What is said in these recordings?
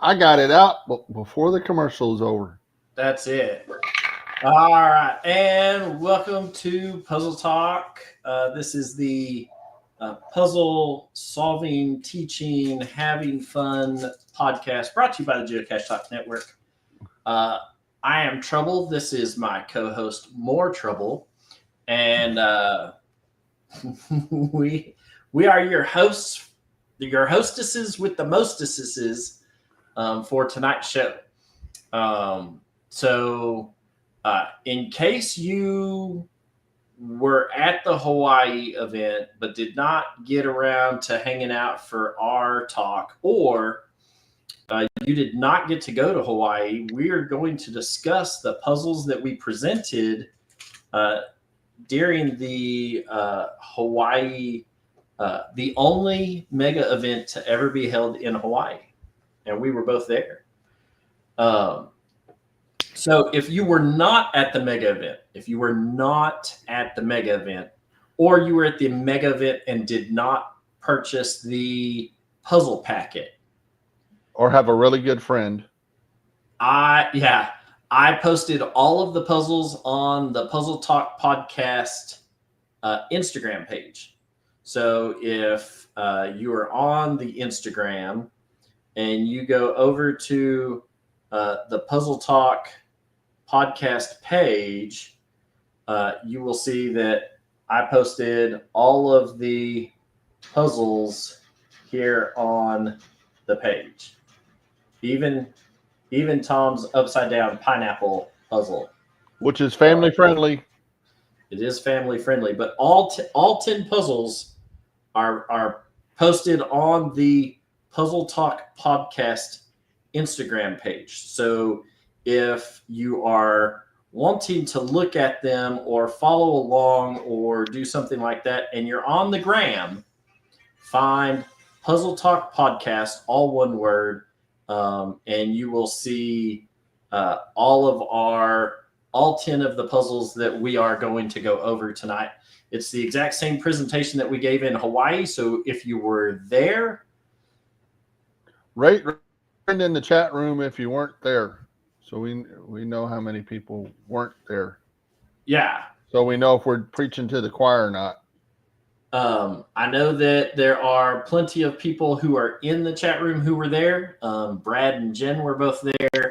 I got it out before the commercial is over. That's it. All right, and welcome to Puzzle Talk. This is the puzzle solving, teaching, having fun podcast brought to you by the Geocache Talk Network. I am Trouble. This is my co-host, More Trouble, and we are your hosts, your hostesses with the mostesses for tonight's show. In case you were at the Hawaii event but did not get around to hanging out for our talk, or you did not get to go to Hawaii, we are going to discuss the puzzles that we presented during the Hawaii, the only mega event to ever be held in Hawaii. And we were both there. So if you were not at the mega event, or you were at the mega event and did not purchase the puzzle packet, or have a really good friend, I posted all of the puzzles on the Puzzle Talk podcast Instagram page. So if you are on the Instagram and you go over to the Puzzle Talk podcast page, you will see that I posted all of the puzzles here on the page. Even Tom's upside down pineapple puzzle, which is family friendly. It is family friendly, but all 10 puzzles are posted on the Puzzle Talk podcast Instagram page. So if you are wanting to look at them or follow along or do something like that, and you're on the gram, find Puzzle Talk podcast, all one word, and you will see all 10 of the puzzles that we are going to go over tonight. It's the exact same presentation that we gave in Hawaii. So if you were there, right in the chat room if you weren't there. So we know how many people weren't there. Yeah. So we know if we're preaching to the choir or not. I know that there are plenty of people who are in the chat room who were there. Brad and Jen were both there.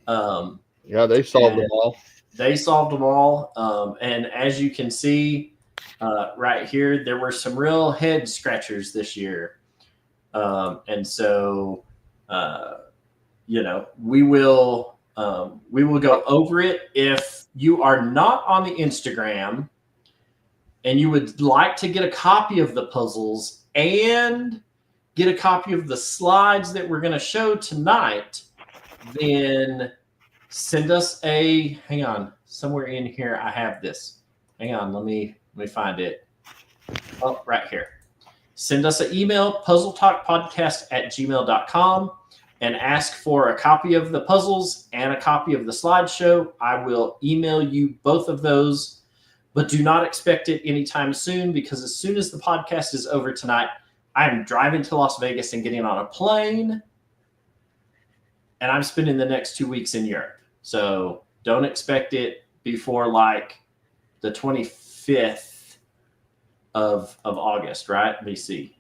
Yeah, they solved them all. They solved them all. And as you can see right here, there were some real head scratchers this year. And so, we will go over it. If you are not on the Instagram and you would like to get a copy of the puzzles and get a copy of the slides that we're going to show tonight, then send us hang on, somewhere in here I have this. Hang on, let me find it. Oh, right here. Send us an email, puzzletalkpodcast@gmail.com, and ask for a copy of the puzzles and a copy of the slideshow. I will email you both of those, but do not expect it anytime soon, because as soon as the podcast is over tonight, I'm driving to Las Vegas and getting on a plane, and I'm spending the next 2 weeks in Europe. So don't expect it before like the 25th of August, right? Let me see.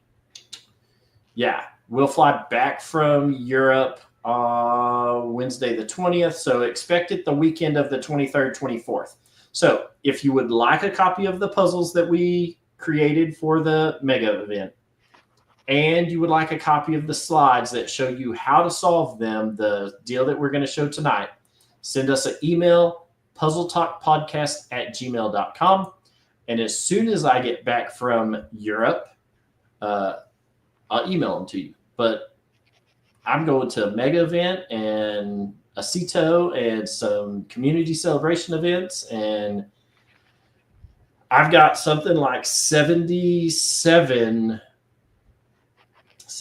Yeah, we'll fly back from Europe Wednesday the 20th, so expect it the weekend of the 23rd, 24th. So if you would like a copy of the puzzles that we created for the mega event, and you would like a copy of the slides that show you how to solve them, the deal that we're going to show tonight, send us an email, puzzletalkpodcast@gmail.com. And as soon as I get back from Europe, I'll email them to you. But I'm going to a mega event and a CITO and some community celebration events. And I've got something like 77.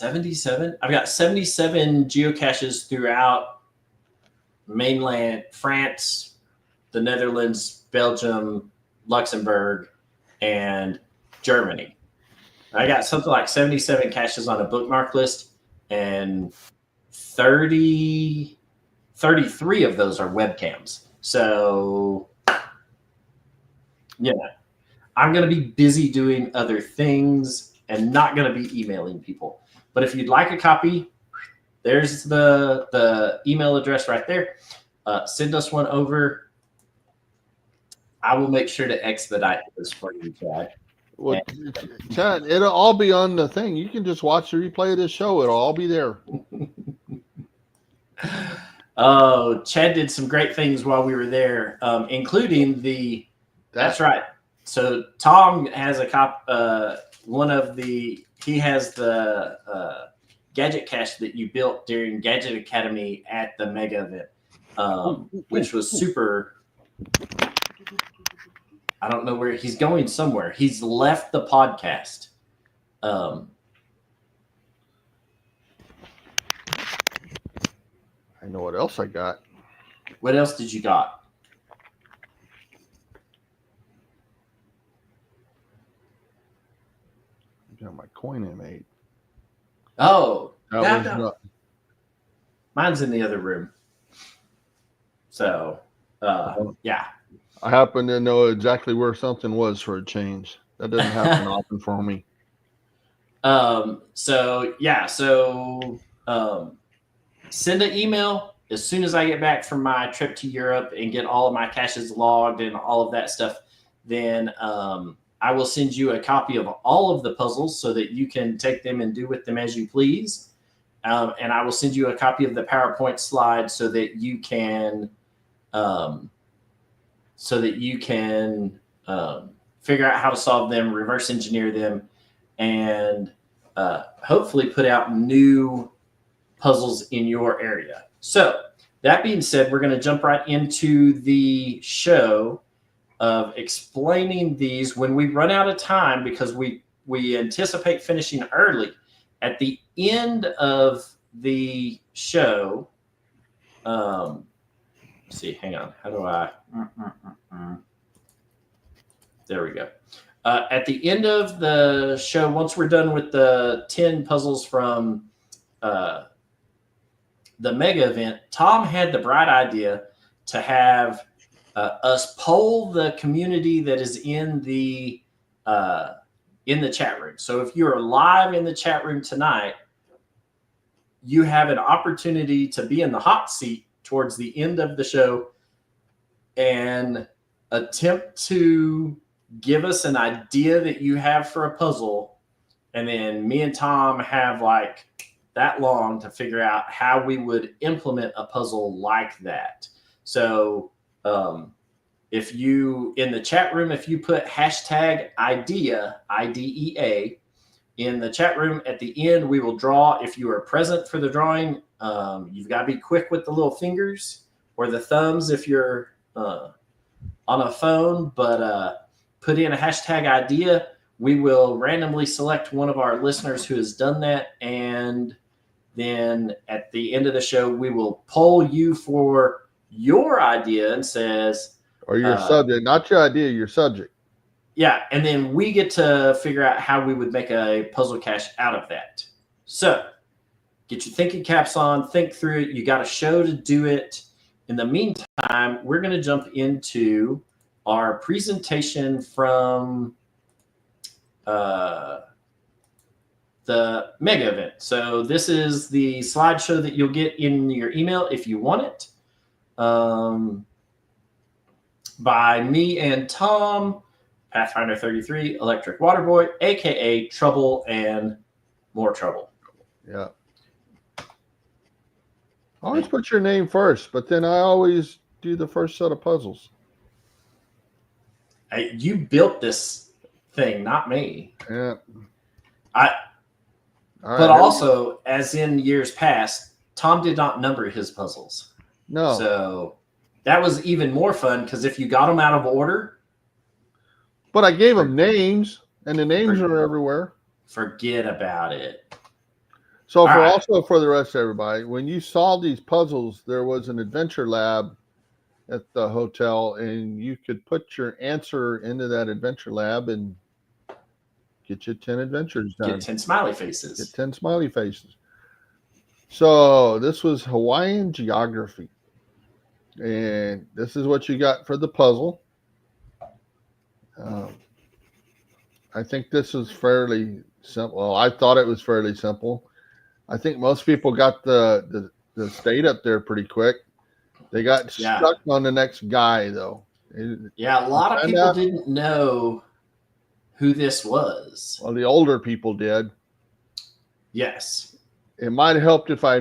I've got 77 geocaches throughout mainland France, the Netherlands, Belgium, Luxembourg, and Germany. I got something like 77 caches on a bookmark list, and 33 of those are webcams. So, yeah, I'm going to be busy doing other things and not going to be emailing people. But if you'd like a copy, there's the email address right there. Send us one over. I will make sure to expedite this for you, Chad. Well, Chad, it'll all be on the thing. You can just watch the replay of this show. It'll all be there. Oh, Chad did some great things while we were there, including That's right. So Tom has he has the gadget cache that you built during Gadget Academy at the mega event, which was super. I don't know where he's going. Somewhere he's left the podcast. I know what else I got. What else did you got? I got my coin M8. Oh, no. Mine's in the other room. So, yeah. I happen to know exactly where something was for a change. That doesn't happen often for me. Send an email as soon as I get back from my trip to Europe and get all of my caches logged and all of that stuff. Then I will send you a copy of all of the puzzles so that you can take them and do with them as you please. And I will send you a copy of the PowerPoint slide so that you can figure out how to solve them, reverse engineer them, and hopefully put out new puzzles in your area. So that being said, we're going to jump right into the show of explaining these when we run out of time, because we anticipate finishing early. At the end of the show, see, hang on. How do I? There we go. At the end of the show, once we're done with the 10 puzzles from the mega event, Tom had the bright idea to have us poll the community that is in the chat room. So if you're live in the chat room tonight, you have an opportunity to be in the hot seat towards the end of the show and attempt to give us an idea that you have for a puzzle. And then me and Tom have like that long to figure out how we would implement a puzzle like that. So if you, in the chat room, if you put hashtag IDEA, IDEA, in the chat room, at the end, we will draw. If you are present for the drawing, you've got to be quick with the little fingers or the thumbs if you're on a phone, but put in a hashtag IDEA. We will randomly select one of our listeners who has done that, and then at the end of the show, we will poll you for your idea and says, or your subject, not your idea, your subject. Yeah, and then we get to figure out how we would make a puzzle cache out of that. So get your thinking caps on, think through it. You got a show to do it. In the meantime, we're going to jump into our presentation from the mega event. So this is the slideshow that you'll get in your email if you want it, by me and Tom, Pathfinder 33, Electric Water Boy, aka Trouble and More Trouble. Yeah. I always put your name first, but then I always do the first set of puzzles. You built this thing, not me. Yeah. But also, as in years past, Tom did not number his puzzles. No. So that was even more fun because if you got them out of order. But I gave them names, and the names are everywhere. Forget about it. So also for the rest of everybody, when you solved these puzzles, there was an adventure lab at the hotel, and you could put your answer into that adventure lab and get you 10 adventures done. Get 10 smiley faces. Get 10 smiley faces. So this was Hawaiian geography. And this is what you got for the puzzle. Um, I think this is fairly simple. Well, I thought it was fairly simple. I think most people got the state up there pretty quick. They got Yeah. stuck on the next guy, though. Yeah, a lot of Find people out- didn't know who this was. Well, the older people did. Yes. It might have helped if I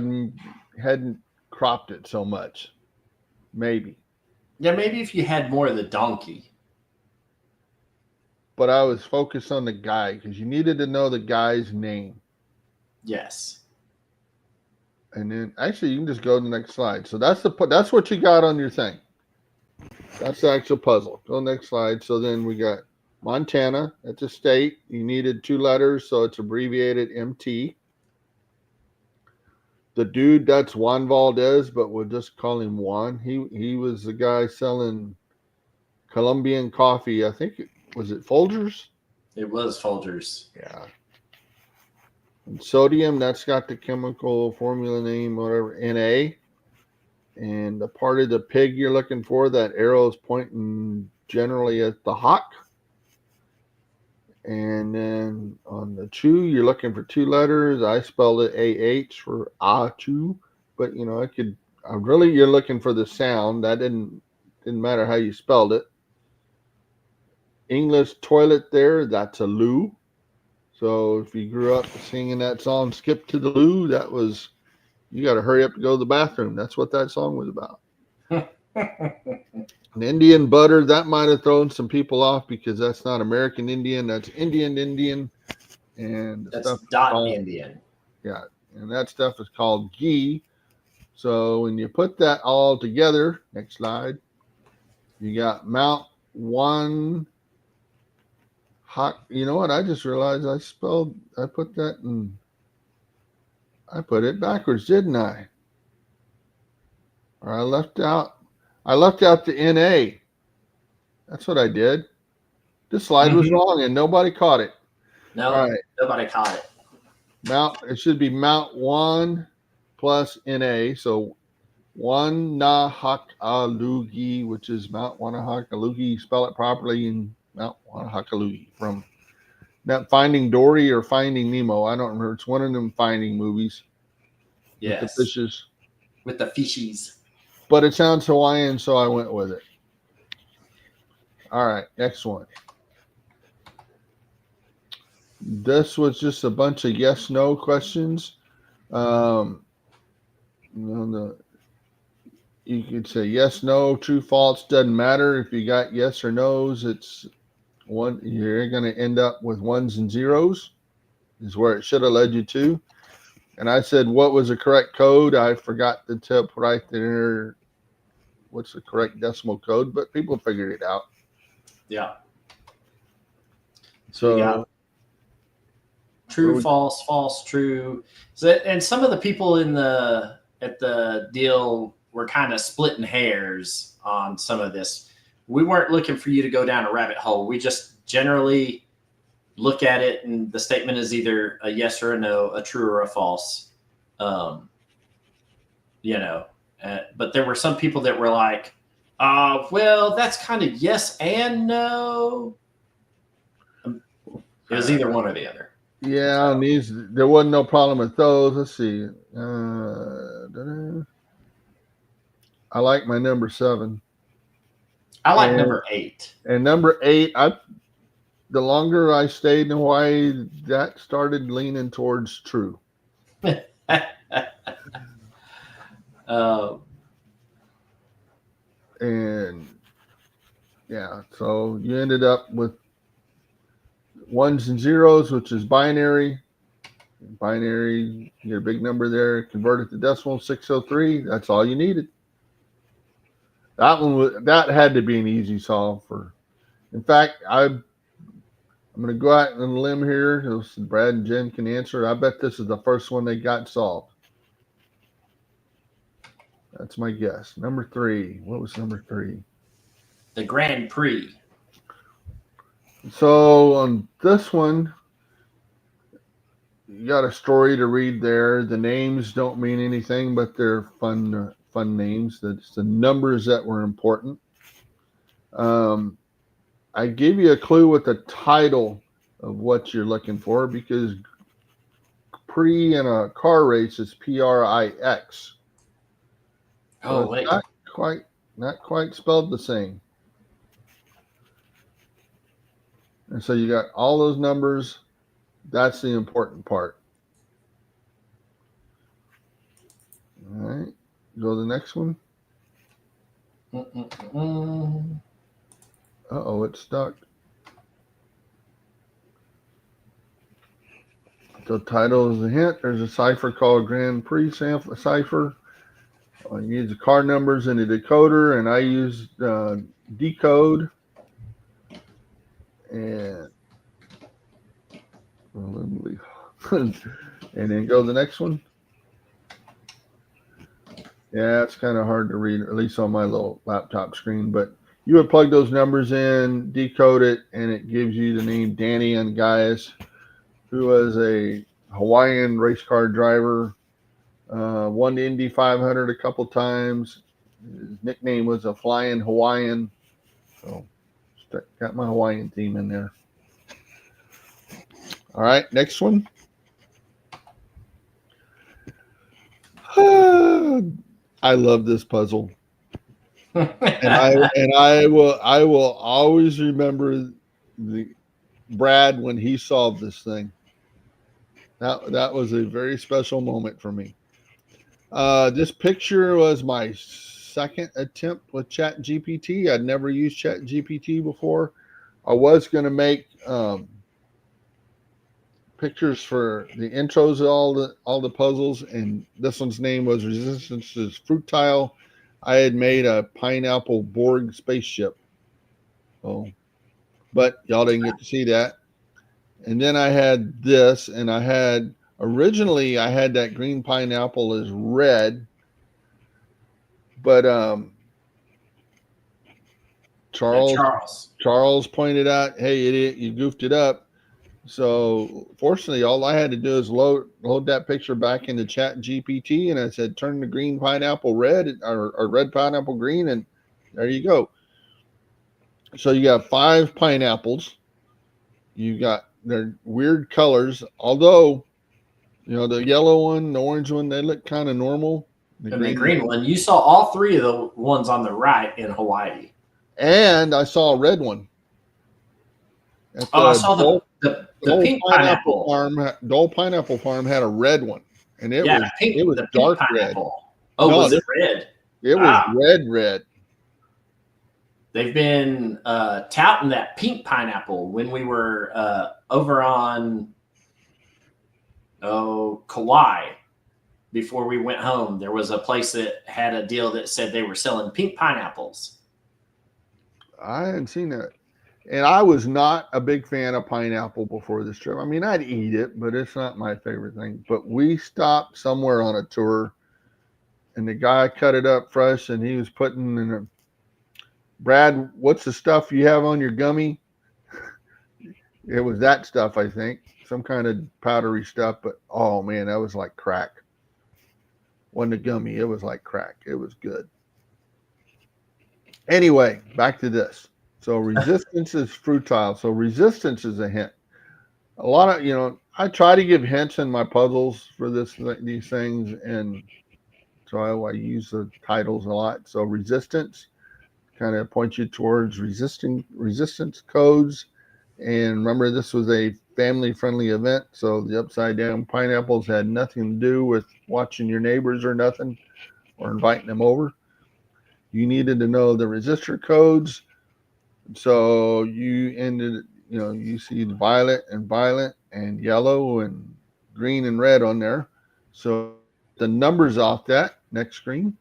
hadn't cropped it so much. Maybe. Yeah, maybe if you had more of the donkey. But I was focused on the guy because you needed to know the guy's name. Yes. And then actually you can just go to the next slide. So that's what you got on your thing. That's the actual puzzle. Go next slide. So then we got Montana. That's a state. You needed 2 letters, so it's abbreviated MT. The dude, that's Juan Valdez, but we'll just call him Juan. He was the guy selling Colombian coffee. I think was it Folgers? It was Folgers. Yeah. And sodium, that's got the chemical formula name, whatever, Na. And the part of the pig you're looking for, that arrow is pointing generally at the hawk. And then on the chew, you're looking for 2 letters. I spelled it AH for chew, but you're looking for the sound. That didn't matter how you spelled it. English toilet there, that's a loo. So if you grew up singing that song, Skip to the Loo, that was, you got to hurry up to go to the bathroom. That's what that song was about. An Indian butter, that might have thrown some people off because that's not American Indian, that's Indian. And the That's stuff dot Indian. Yeah, and that stuff is called ghee. So when you put that all together, next slide, you got Mount One. You know what? I just realized I put it backwards, didn't I? Or I left out the NA. That's what I did. This slide was wrong and nobody caught it. No, all right. Nobody caught it. It should be Mount One plus NA. So Wanahakalugi, which is Mount Wanahakalugi. Spell it properly in Mount Wanahakalugi from that Finding Dory or Finding Nemo. I don't remember. It's one of them finding movies. Yes. With the fishes. With the fishies. But it sounds Hawaiian, so I went with it. All right, next one. This was just a bunch of yes/no questions. You could say yes, no, true, false. Doesn't matter if you got yes or no's. It's one. You're going to end up with ones and zeros. Is where it should have led you to. And I said, what was the correct code? I forgot to tip right there. What's the correct decimal code? But people figured it out. Yeah. So true, false, false, true. So, and some of the people at the deal were kind of splitting hairs on some of this. We weren't looking for you to go down a rabbit hole. We just generally look at it, and the statement is either a yes or a no, a true or a false. But there were some people that were like, well, that's kind of yes and no. It was either one or the other. Yeah, and there wasn't no problem with those. Let's see. I like my number 7. I like number 8. And number 8, the longer I stayed in Hawaii, that started leaning towards true. And yeah, so you ended up with ones and zeros, which is binary. Binary, you get a big number there, convert it to decimal, 603. That's all you needed. That had to be an easy solve for. In fact, I'm going to go out on a limb here. So Brad and Jen can answer. I bet this is the first one they got solved. That's my guess. Number 3. What was number 3? The Grand Prix. So on this one, you got a story to read there. The names don't mean anything, but they're fun names. That's the numbers that were important. Um, I gave you a clue with the title of what you're looking for because pre in a car race is PRIX. So Oh, it's wait. not quite spelled the same. And so you got all those numbers. That's the important part. All right. Go to the next one. Mm-mm-mm. Uh-oh, it's stuck. The title is a hint. There's a cipher called Grand Prix cipher. You use the car numbers in a decoder, and I used decode. And and then go to the next one. Yeah, it's kind of hard to read, at least on my little laptop screen. But you would plug those numbers in, decode it, and it gives you the name Danny Ungaius, who was a Hawaiian race car driver, won the Indy 500 a couple times. His nickname was a Flying Hawaiian. So got my Hawaiian theme in there. All right, next one. I love this puzzle. and I will always remember the Brad when he solved this thing. That was a very special moment for me. This picture was my second attempt with Chat GPT. I'd never used Chat GPT before. I was going to make pictures for the intros of all the puzzles, and this one's name was Resistance's Fruit Tile. I had made a pineapple Borg spaceship. Oh, but y'all didn't get to see that. And then I had this, and originally I had that green pineapple as red, but Charles pointed out, "Hey, idiot, you goofed it up." So fortunately, all I had to do is load that picture back into Chat GPT, and I said, "Turn the green pineapple red or red pineapple green," and there you go. So you got 5 pineapples. You got their weird colors, although the yellow one, the orange one, they look kind of normal. The green one, you saw all 3 of the ones on the right in Hawaii. And I saw a red one. I saw the pink pineapple farm. The old pineapple farm had a red one, and it was dark red. Oh, no, was it red? It was red. They've been touting that pink pineapple when we were over on Kauai. Before we went home, there was a place that had a deal that said they were selling pink pineapples. I hadn't seen that. And I was not a big fan of pineapple before this trip. I mean, I'd eat it, but it's not my favorite thing. But we stopped somewhere on a tour, and the guy cut it up fresh, and he was putting in a, Brad, what's the stuff you have on your gummy? It was that stuff, I think. Some kind of powdery stuff. But, oh, man, that was like crack. Wasn't a gummy. It was like crack. It was good. Anyway, back to this. So resistance is fruitile. So resistance is a hint. A lot of, I try to give hints in my puzzles for these things. And so I use the titles a lot. So resistance kind of points you towards resistance codes. And remember, this was a family-friendly event. So the upside-down pineapples had nothing to do with watching your neighbors or nothing or inviting them over. You needed to know the resistor codes. So you see violet and yellow and green and red on there. So the numbers off that next screen,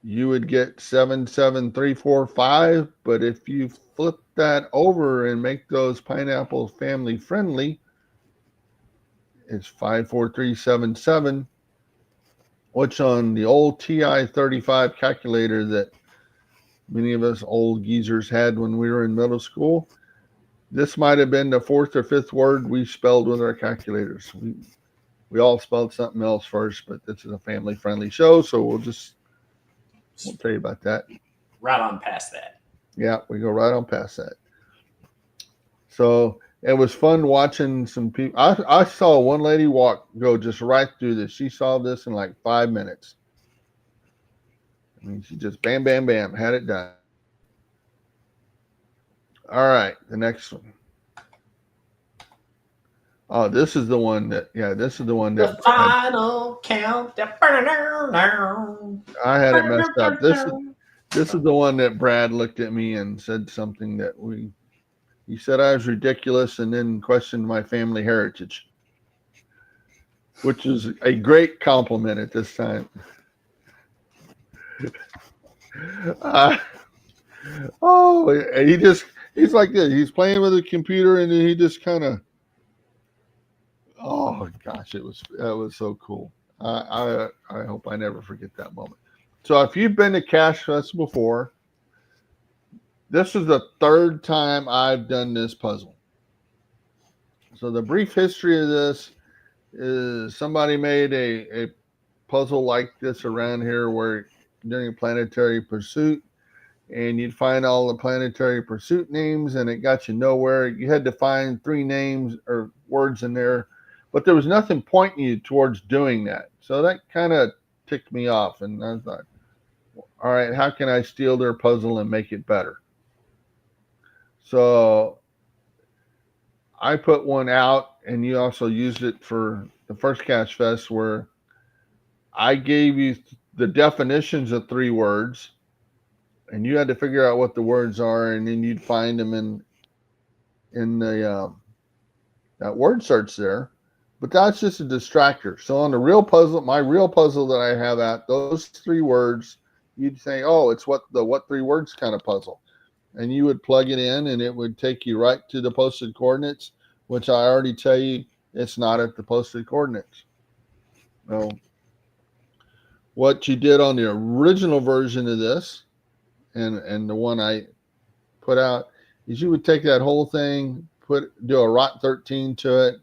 you would get 77345. But if you flip that over and make those pineapples family friendly, it's 54377, which on the old TI-35 calculator that many of us old geezers had when we were in middle school, This might have been the fourth or fifth word we spelled with our calculators. We all spelled something else first, but this is a family-friendly show, so won't tell you about that. Right on past that. Yeah, we go right on past that. So it was fun watching some people. I saw one lady go just right through this. She solved this in like 5 minutes. I mean, she just bam, bam, bam, had it done. All right, the next one. Oh, this is the one that. The final count. I had it messed up. This is the one that Brad looked at me and said something that he said I was ridiculous and then questioned my family heritage, which is a great compliment at this time. He's like this. He's playing with the computer and he just kind of, oh gosh, that was so cool. I hope I never forget that moment. So if you've been to CacheFest before, this is the third time I've done this puzzle. So the brief history of this is somebody made a puzzle like this around here where during a planetary pursuit, and you'd find all the planetary pursuit names and it got you nowhere. You had to find 3 names or words in there, but there was nothing pointing you towards doing that. So that kind of ticked me off, and I thought, all right, how can I steal their puzzle and make it better? So I put one out, and you also used it for the first CacheFest, where I gave you the definitions of 3 words, and you had to figure out what the words are, and then you'd find them in the that word search there. But that's just a distractor. So on the real puzzle, my real puzzle that I have at those 3 words, you'd say, oh, it's what 3 words kind of puzzle. And you would plug it in and it would take you right to the posted coordinates, which I already tell you it's not at the posted coordinates. So what you did on the original version of this and the one I put out is you would take that whole thing, do a ROT 13 to it,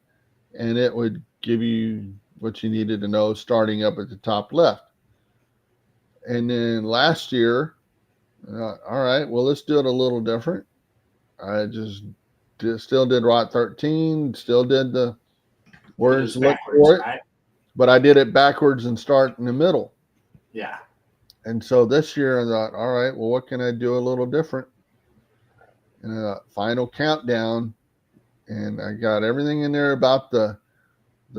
and it would give you what you needed to know starting up at the top left. And then last year, all right, well, let's do it a little different. I still did ROT 13, still did the words look for it, right? But I did it backwards and start in the middle. Yeah. And so this year I thought, all right, well, what can I do a little different? And I thought, final countdown. And I got everything in there about the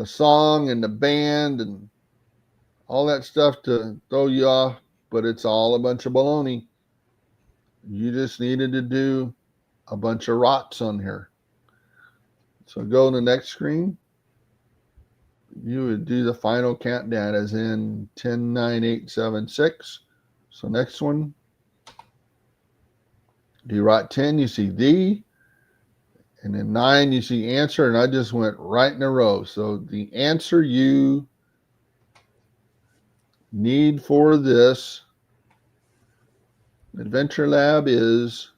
song and the band and all that stuff to throw you off, but it's all a bunch of baloney. You just needed to do a bunch of rots on here. So go to the next screen. You would do the final countdown as in 10, 9, 8, 7, 6. So next one. Do you write 10, you see the, and then 9, you see answer, and I just went right in a row. So the answer you need for this Adventure Lab is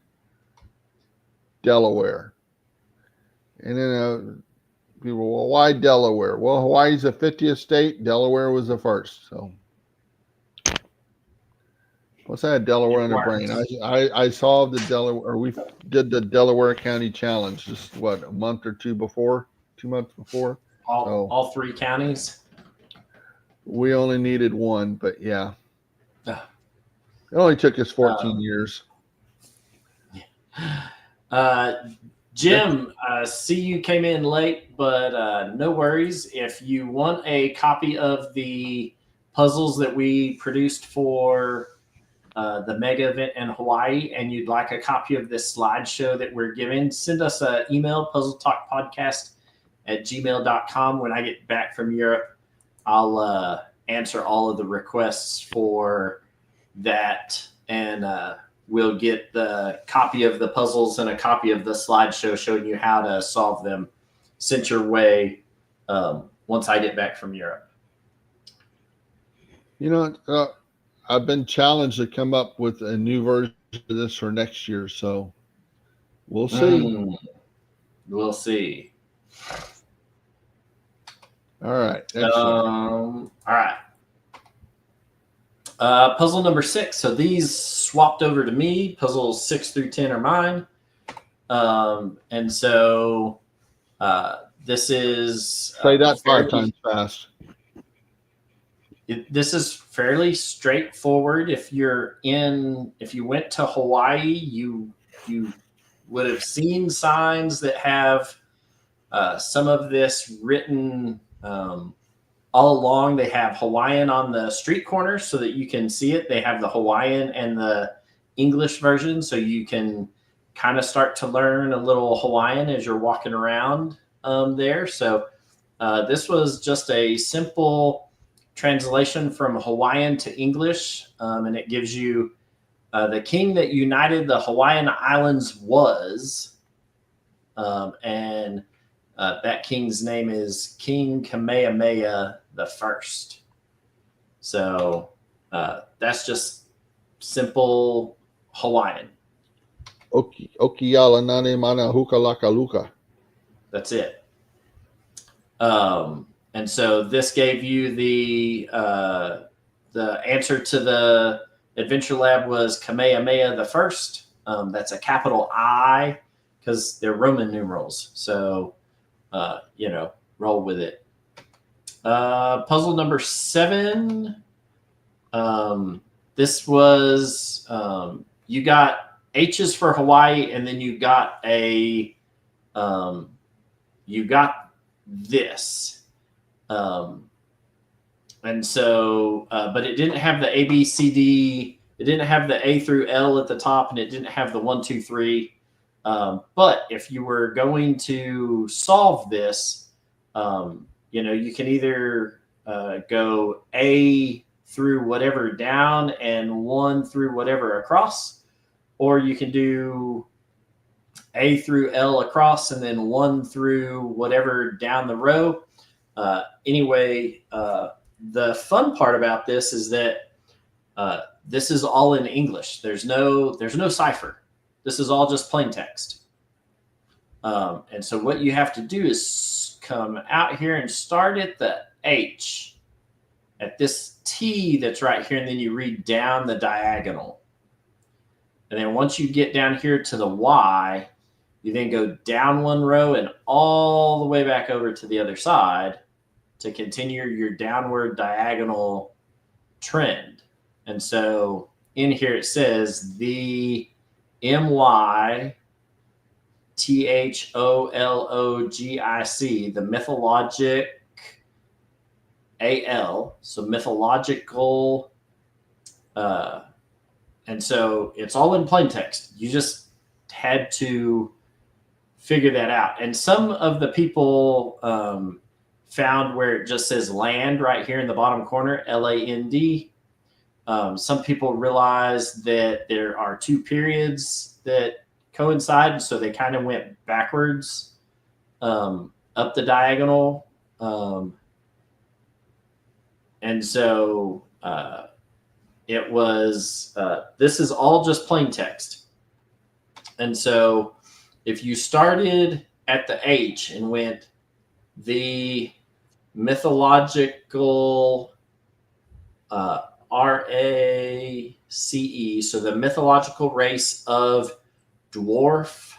Delaware. And then people, well, why Delaware? Well, Hawaii's the 50th state. Delaware was the first. So plus I had Delaware on the brain. I solved the Delaware, or we did the Delaware County Challenge just a month or 2 before, 2 months before. All 3 counties. We only needed 1, but yeah. It only took us 14 years. Jim, see you came in late, but no worries. If you want a copy of the puzzles that we produced for the mega event in Hawaii, and you'd like a copy of this slideshow that we're giving, send us an email, puzzletalkpodcast@gmail.com. When I get back from Europe, I'll answer all of the requests for that, and we'll get the copy of the puzzles and a copy of the slideshow showing you how to solve them sent your way once I get back from Europe. You know, I've been challenged to come up with a new version of this for next year, so we'll see. We'll see. All right. Excellent. All right. Puzzle number 6. So these swapped over to me. Puzzles 6 through 10 are mine. And so this is Say that 5 times fast. This is fairly straightforward. If you went to Hawaii, you would have seen signs that have some of this written all along. They have Hawaiian on the street corners so that you can see it. They have the Hawaiian and the English version, so you can kind of start to learn a little Hawaiian as you're walking around there. So this was just a simple translation from Hawaiian to English, and it gives you the king that united the Hawaiian Islands was, and that king's name is King Kamehameha the First. So that's just simple Hawaiian. Okiala nane mana hukalaka luka. That's it. And so this gave you the answer to the Adventure Lab was Kamehameha the First. That's a capital I because they're Roman numerals. So, roll with it. Puzzle number 7. This was you got H's for Hawaii, and then you got this. And so, but it didn't have the A, B, C, D. It didn't have the A through L at the top, and it didn't have the 1, 2, 3. But if you were going to solve this, you can either go A through whatever down and 1 through whatever across, or you can do A through L across and then 1 through whatever down the row. Anyway, the fun part about this is that this is all in English. There's no cipher. This is all just plain text. And so what you have to do is come out here and start at the H, at this T that's right here, and then you read down the diagonal. And then once you get down here to the Y, you then go down 1 row and all the way back over to the other side to continue your downward diagonal trend. And so in here it says the MYTHOLOGIC, the mythologic AL, so mythological. And so it's all in plain text. You just had to figure that out. And some of the people found where it just says land right here in the bottom corner, LAND. Some people realized that there are 2 periods that coincide, so they kind of went backwards up the diagonal. And so it was, this is all just plain text. And so if you started at the H and went the mythological RACE, so the mythological race of dwarf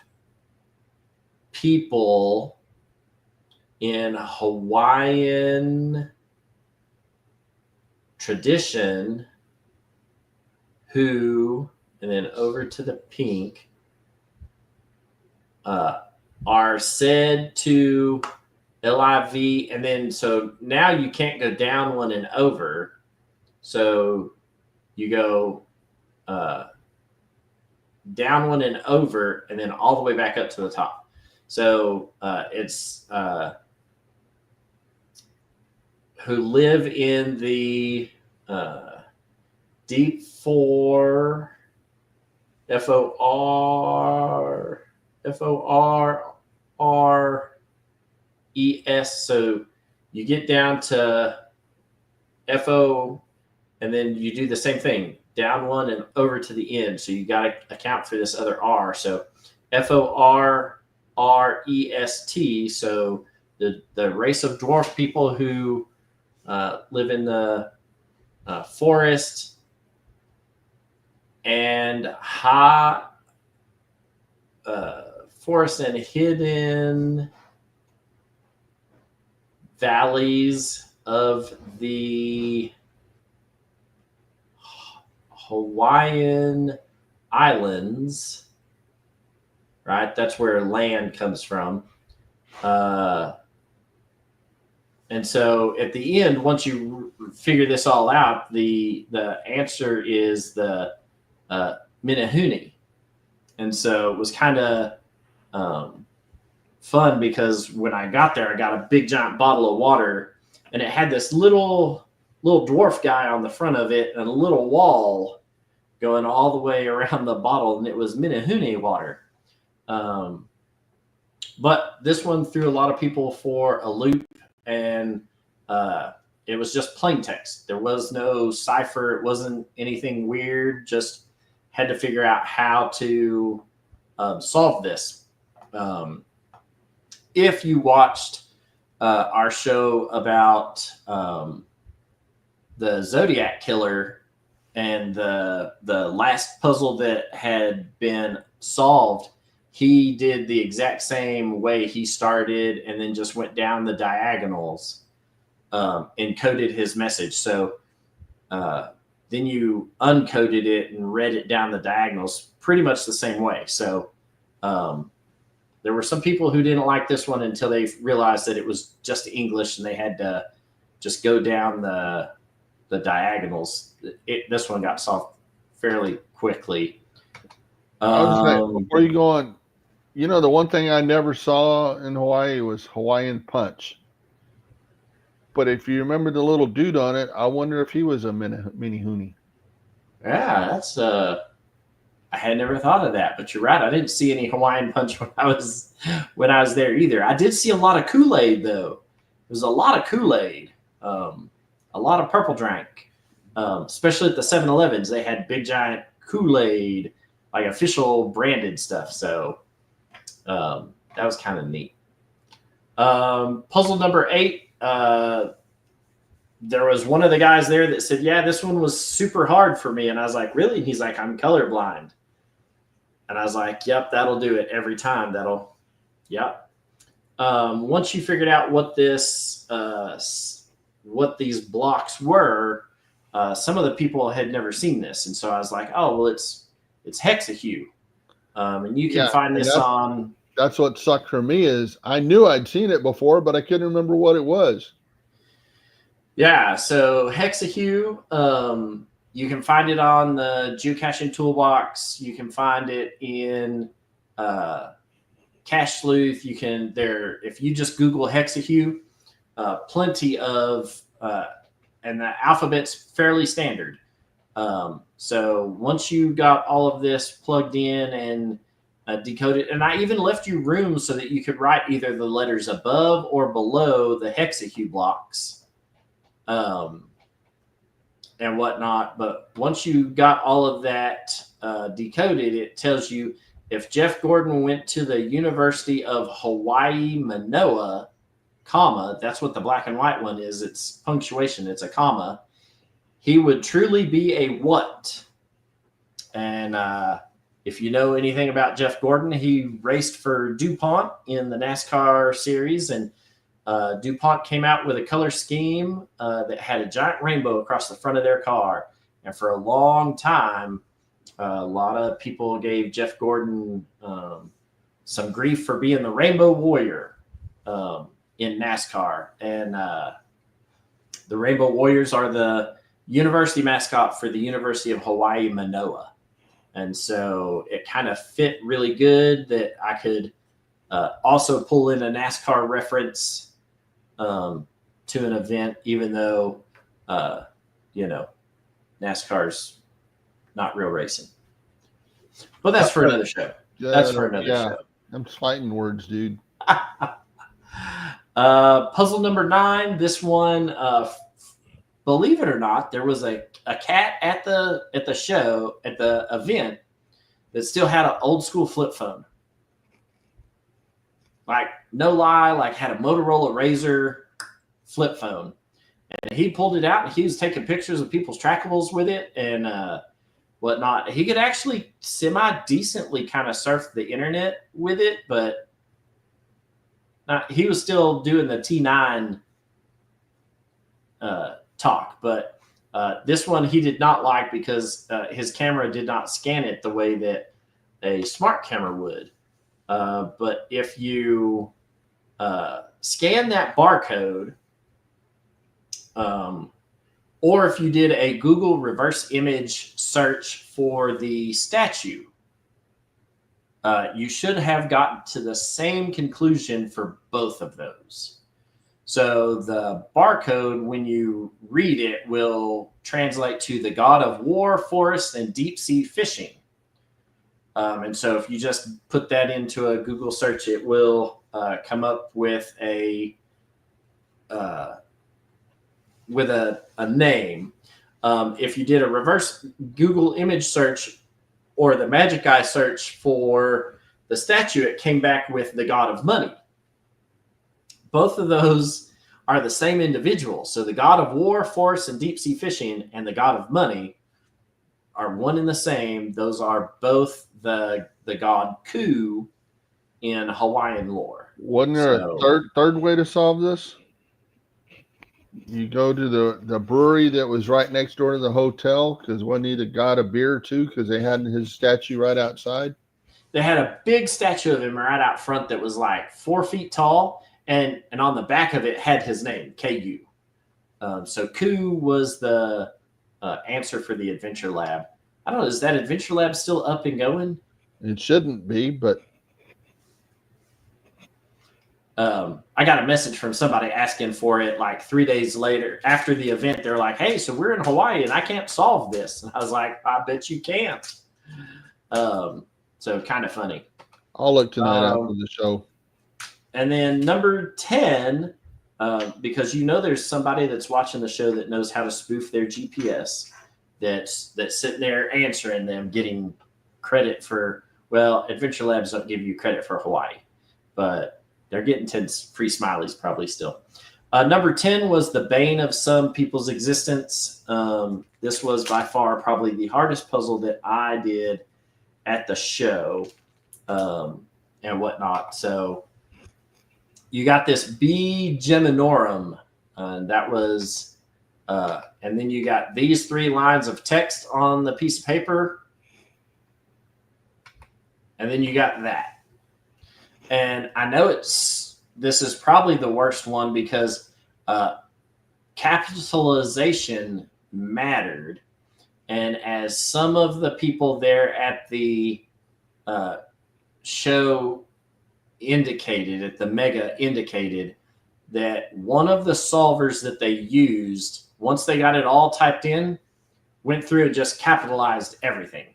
people in Hawaiian tradition who, and then over to the pink, are said to LIV, and then so now you can't go down 1 and over, so you go down 1 and over, and then all the way back up to the top. So it's who live in the deep FORES. So you get down to FO, and then you do the same thing, down 1 and over to the end. So you got to account for this other R. So FORES, So the race of dwarf people who live in the forest and forest and hidden valleys of the Hawaiian Islands, right? That's where land comes from. And so at the end, once you figure this all out, the answer is the Minahuni. And so it was kind of fun because when I got there, I got a big giant bottle of water, and it had this little dwarf guy on the front of it and a little wall going all the way around the bottle, and it was Minahuni water. But this one threw a lot of people for a loop, and it was just plain text. There was no cipher. It wasn't anything weird. Just had to figure out how to solve this. If you watched our show about the Zodiac Killer and the last puzzle that had been solved, he did the exact same way. He started and then just went down the diagonals, encoded his message. So then you uncoded it and read it down the diagonals pretty much the same way. So there were some people who didn't like this one until they realized that it was just English and they had to just go down the diagonals. This one got solved fairly quickly. Before you go on, the one thing I never saw in Hawaii was Hawaiian Punch. But if you remember the little dude on it, I wonder if he was a Minahuni. Yeah, that's I had never thought of that, but you're right. I didn't see any Hawaiian Punch when I was there either. I did see a lot of Kool-Aid though. There was a lot of Kool-Aid, a lot of purple drink, especially at the 7-Elevens. They had big giant Kool-Aid, like official branded stuff. So that was kind of neat. Puzzle number 8. There was one of the guys there that said, yeah, this one was super hard for me. And I was like, really? And he's like, I'm colorblind. And I was like, yep, that'll do it every time. Yep. Once you figured out what these blocks were, some of the people had never seen this. And so I was like, oh, well, it's hexahue. And you can find this on. That's what sucked for me is I knew I'd seen it before, but I couldn't remember what it was. Yeah, so hexahue, you can find it on the geocaching toolbox. You can find it in Cache Sleuth. If you just Google hexahue, plenty of, and the alphabet's fairly standard. So once you got all of this plugged in and decoded, and I even left you room so that you could write either the letters above or below the hexahue blocks. And whatnot. But once you got all of that decoded, it tells you if Jeff Gordon went to the University of Hawaii, Manoa, comma, that's what the black and white one is. It's punctuation. It's a comma. He would truly be a what? And if you know anything about Jeff Gordon, he raced for DuPont in the NASCAR series, and DuPont came out with a color scheme that had a giant rainbow across the front of their car. And for a long time, a lot of people gave Jeff Gordon some grief for being the Rainbow Warrior in NASCAR. And the Rainbow Warriors are the university mascot for the University of Hawaii, Manoa. And so it kind of fit really good that I could also pull in a NASCAR reference to an event, even though, NASCAR's not real racing. But that's for another show. Show. I'm fighting words, dude. Puzzle number 9. This one, believe it or not, there was a cat at the show, at the event, that still had an old school flip phone. like no lie, like had a Motorola Razr flip phone. And he pulled it out and he was taking pictures of people's trackables with it and whatnot. He could actually semi-decently kind of surf the internet with it, but he was still doing the T9 talk. But this one he did not like because his camera did not scan it the way that a smart camera would. But if you scan that barcode, or if you did a Google reverse image search for the statue, you should have gotten to the same conclusion for both of those. So the barcode, when you read it, will translate to the god of war, forest, and deep sea fishing. And so if you just put that into a Google search, it will come up with a name. If you did a reverse Google image search or the Magic Eye search for the statue, it came back with the god of money. Both of those are the same individual. So the god of war, forest, and deep sea fishing and the god of money are one and the same. Those are both the god Ku in Hawaiian lore. Wasn't there a third way to solve this? You go to the brewery that was right next door to the hotel, because wasn't he the god of beer too? Because they had his statue right outside. They had a big statue of him right out front that was like 4 feet tall, and on the back of it had his name, KU. So Ku was the answer for the Adventure Lab. I don't know, is that Adventure Lab still up and going? It shouldn't be, but I got a message from somebody asking for it like 3 days later after the event. They're like, hey, so we're in Hawaii and I can't solve this. And I was like, I bet you can't. So kind of funny. I'll look tonight after the show. And then number 10, because you know there's somebody that's watching the show that knows how to spoof their GPS, that's sitting there answering them, getting credit for, well, Adventure Labs don't give you credit for Hawaii, but they're getting 10 free smileys probably still. Number 10 was the bane of some people's existence. This was by far probably the hardest puzzle that I did at the show and whatnot. So you got this B Geminorum, that was, and then you got these 3 lines of text on the piece of paper, and then you got that. And I know this is probably the worst one because capitalization mattered. And as some of the people there at the show indicated, at the Mega indicated, that one of the solvers that they used, once they got it all typed in, went through and just capitalized everything.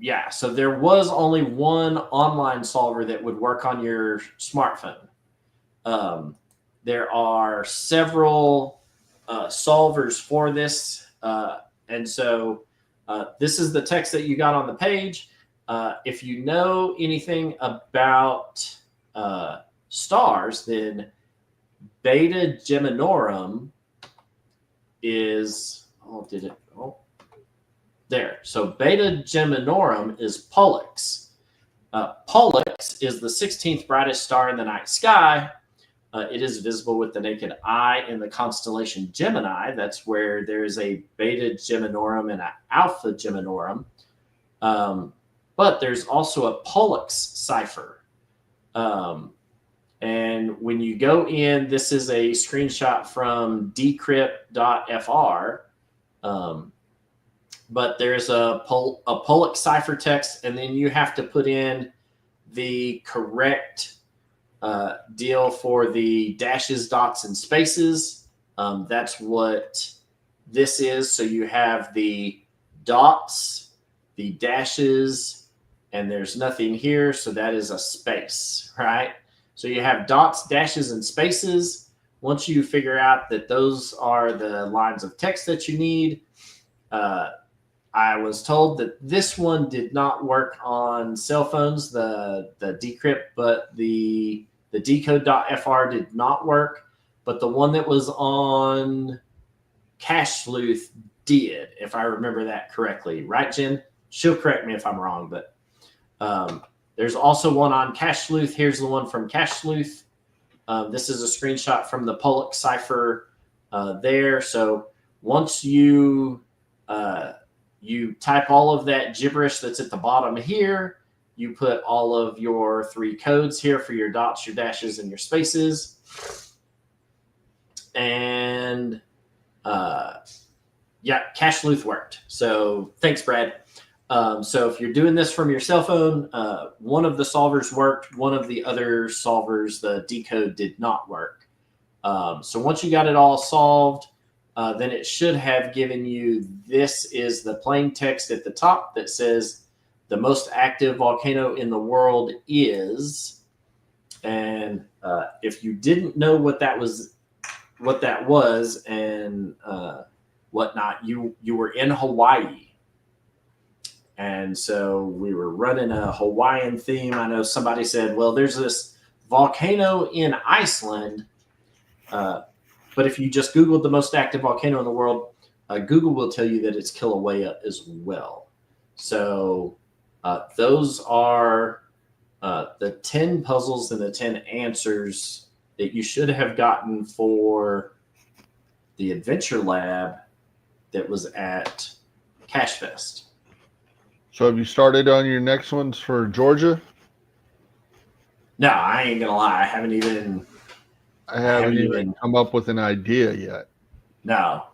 Yeah, so there was only one online solver that would work on your smartphone. There are several solvers for this, and so this is the text that you got on the page. If you know anything about stars, then Beta Geminorum is, there. So Beta Geminorum is Pollux. Pollux is the 16th brightest star in the night sky. It is visible with the naked eye in the constellation Gemini. That's where there is a Beta Geminorum and an Alpha Geminorum. But there's also a Pollux cipher. And when you go in, this is a screenshot from decrypt.fr. But there's a Pollux cipher text, and then you have to put in the correct deal for the dashes, dots, and spaces. That's what this is. So you have the dots, the dashes, and there's nothing here. So that is a space, right? So you have dots, dashes, and spaces. Once you figure out that those are the lines of text that you need, I was told that this one did not work on cell phones, the decrypt, but the decode.fr did not work. But the one that was on Cache Sleuth did, if I remember that correctly. Right, Jen? She'll correct me if I'm wrong, but there's also one on Cache Sleuth. Here's the one from Cache Sleuth. This is a screenshot from the Pollock cipher there. So once you type all of that gibberish that's at the bottom here, you put all of your 3 codes here for your dots, your dashes, and your spaces. And yeah, Cache Sleuth worked. So thanks, Brad. So if you're doing this from your cell phone, one of the solvers worked. One of the other solvers, the decode, did not work. So once you got it all solved, then it should have given you, this is the plain text at the top that says the most active volcano in the world is, and if you didn't know what that was and whatnot, you were in Hawaii. And so we were running a Hawaiian theme. I know somebody said, well, there's this volcano in Iceland. But if you just Googled the most active volcano in the world, Google will tell you that it's Kilauea as well. So those are the 10 puzzles and the 10 answers that you should have gotten for the Adventure Lab that was at CacheFest. So have you started on your next ones for Georgia? No, I ain't gonna lie. I haven't even come up with an idea yet. No.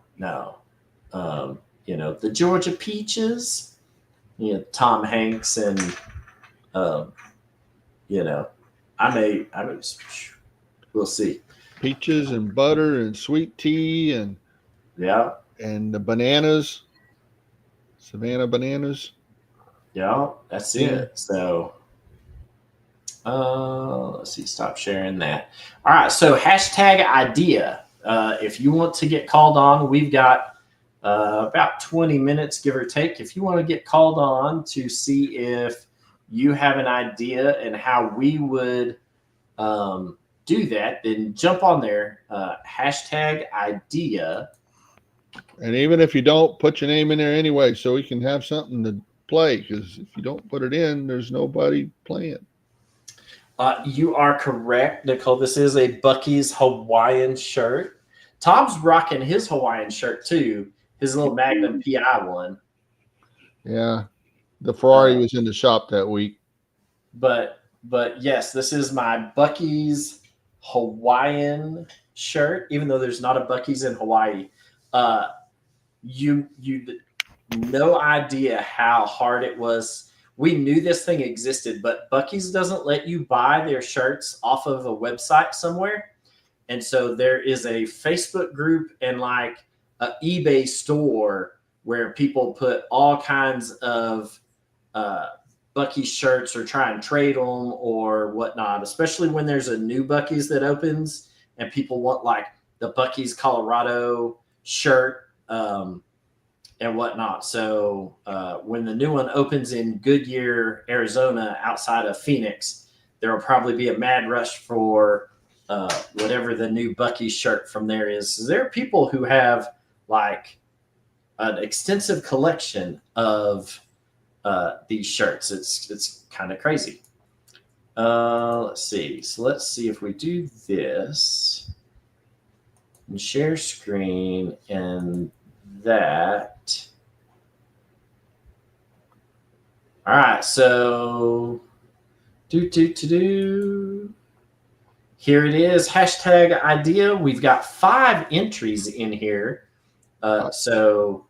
The Georgia Peaches, Tom Hanks, and we'll see. Peaches and butter and sweet tea and and the bananas, Savannah bananas. Yeah, that's it. So let's see, stop sharing that. All right, so hashtag idea. If you want to get called on, we've got about 20 minutes, give or take. If you want to get called on to see if you have an idea and how we would do that, then jump on there, hashtag idea. And even if you don't, put your name in there anyway so we can have something to play, because if you don't put it in, there's nobody playing. You are correct, Nicole. This is a Buc-ee's Hawaiian shirt. Tom's rocking his Hawaiian shirt too, his little Magnum PI one. Yeah, the Ferrari was in the shop that week. But yes, this is my Buc-ee's Hawaiian shirt, even though there's not a Buc-ee's in Hawaii. You no idea how hard it was. We knew this thing existed, but Buc-ee's doesn't let you buy their shirts off of a website somewhere. And so there is a Facebook group and like an eBay store where people put all kinds of Buc-ee's shirts or try and trade them or whatnot, especially when there's a new Buc-ee's that opens and people want like the Buc-ee's Colorado shirt and whatnot. So when the new one opens in Goodyear, Arizona, outside of Phoenix, there will probably be a mad rush for whatever the new Buc-ee's shirt from there is. So there are people who have like an extensive collection of these shirts. It's kind of crazy. Let's see. So let's see if we do this and share screen and that. All right, so here it is. Hashtag idea. We've got 5 entries in here. So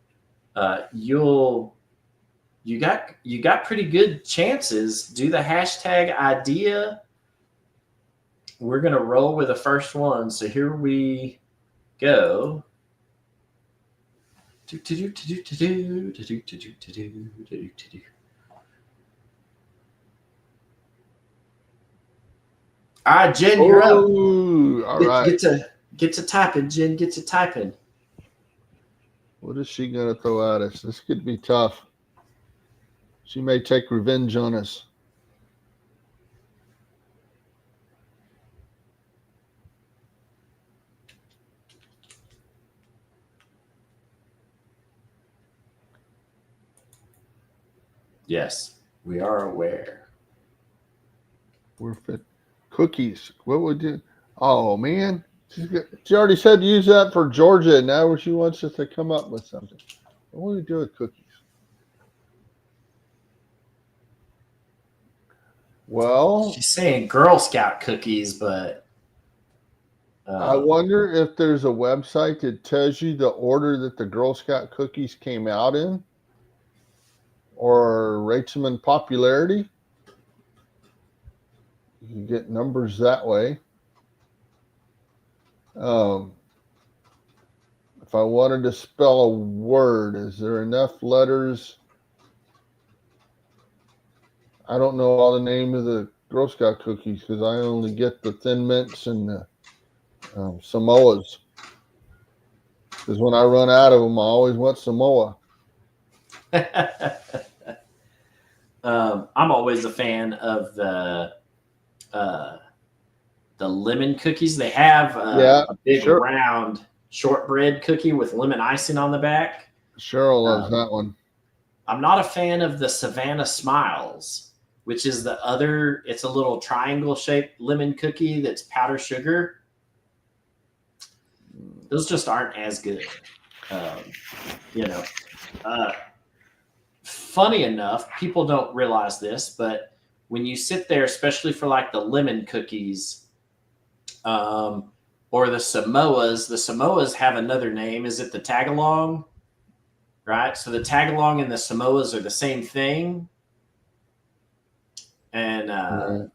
you got pretty good chances. Do the hashtag idea. We're gonna roll with the first one. So here we go. All right, Jen, you're up. All right. Get to typing, Jen. Get to typing. What is she going to throw at us? This could be tough. She may take revenge on us. Yes, we are aware. We're fit. Cookies. What would you? Oh man, she already said use that for Georgia. Now she wants us to come up with something. What do we do with cookies? Well, She's saying Girl Scout cookies, but I wonder if there's a website that tells you the order that the Girl Scout cookies came out in, or rates them in popularity. You can get numbers that way. If I wanted to spell a word, is there enough letters? I don't know all the name of the Girl Scout cookies because I only get the Thin Mints and the Samoas. Because when I run out of them, I always want Samoa. I'm always a fan of the lemon cookies. They have a big round shortbread cookie with lemon icing on the back. Cheryl loves that one. I'm not a fan of the Savannah Smiles, which is the other. It's a little triangle shaped lemon cookie that's powder sugar. Those just aren't as good. Funny enough, people don't realize this, but when you sit there, especially for like the lemon cookies or the Samoas have another name. Is it the Tagalong? Right? So the Tagalong and the Samoas are the same thing. And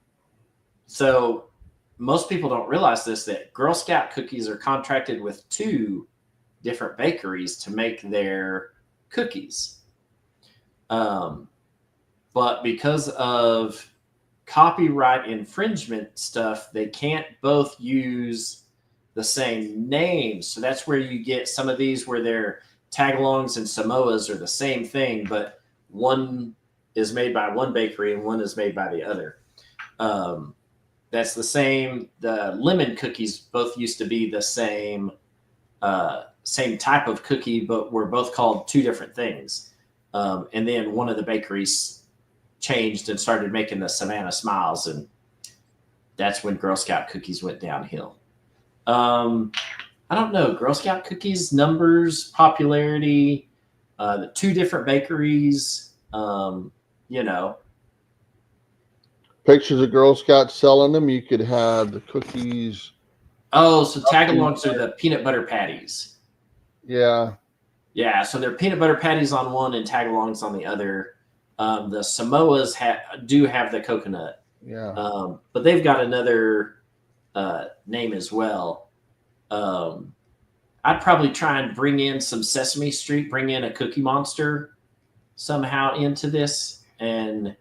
so most people don't realize this, that Girl Scout cookies are contracted with 2 different bakeries to make their cookies. But because of copyright infringement stuff, they can't both use the same name. So that's where you get some of these where their Tagalongs and Samoas are the same thing, but one is made by one bakery and one is made by the other. That's the same. The lemon cookies both used to be the same type of cookie, but were both called 2 different things. And then one of the bakeries changed and started making the Savannah Smiles, and that's when Girl Scout cookies went downhill. I don't know. Girl Scout cookies, numbers, popularity, the 2 different bakeries, Pictures of Girl Scouts selling them. You could have the cookies. Oh, so Tagalongs are the peanut butter patties. Yeah. Yeah, so they're peanut butter patties on one and Tagalongs on the other. The Samoas do have the coconut. Yeah. But they've got another name as well. I'd probably try and bring in some Sesame Street, bring in a Cookie Monster somehow into this. And